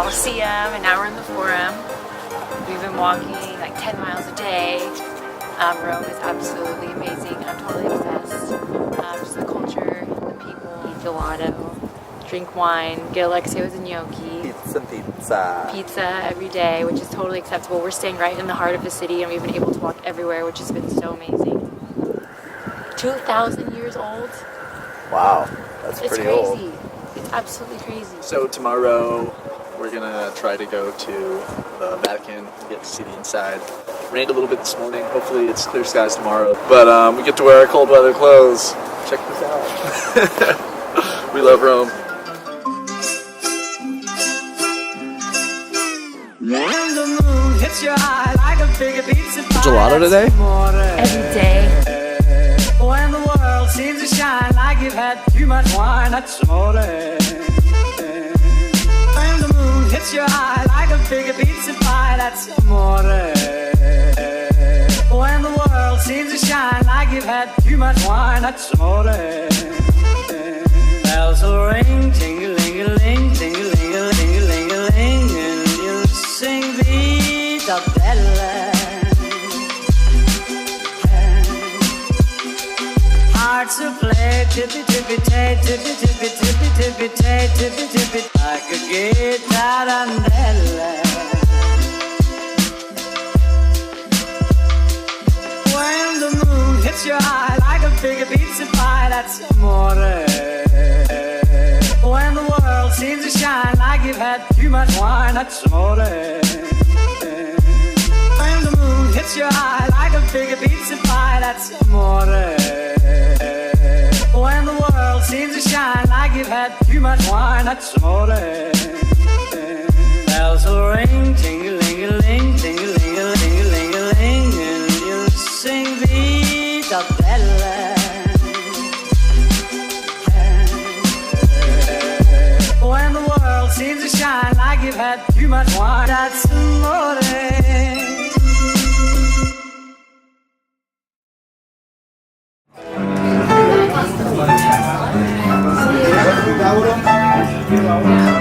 Colosseum, and now we're in the Forum. We've been walking like 10 miles a day. Rome is absolutely amazing. I'm totally obsessed. Just the culture, the people, eat gelato, drink wine, get Alexio's gnocchi. Pizza every day, which is totally acceptable. We're staying right in the heart of the city and we've been able to walk everywhere, which has been so amazing. 2,000 years old. Wow, that's pretty crazy. old. It's absolutely crazy. So tomorrow we're gonna try to go to the Vatican, get to see the inside. Rained a little bit this morning. Hopefully it's clear skies tomorrow. But we get to wear our cold weather clothes. Check this out. We love Rome. When the moon hits your eye like a big pizza pie. Gelato today? Every day. When the world seems to shine like you've had too much wine, that's amore. When the moon hits your eye like a big pizza pie, that's amore. When the world seems to shine like you've had too much wine, that's amore. Bells will ring, ting-a-ling-a-ling, ting-a-ling-a-ling-a-ling-a-ling, and you'll sing Vita Bella. Hearts will play tippy-tippy-tay, tippy-tippy-tippy-tippy-tay, tippy-tippy, like a guitarandella. When the moon hits your eye like a big pizza pie, that's amore. When the world seems to shine like you've had too much wine, that's amore. When the moon hits your eye like a big pizza pie, that's amore. When the world seems to shine like you've had too much wine, that's amore. Bells will ring, ting-a-ling-a-ling, ting-a-ling-a-ling-a-ling-a-ling, and you'll sing Vita Bella. When the world seems to shine like you've had too much wine, that's amore. Yeah.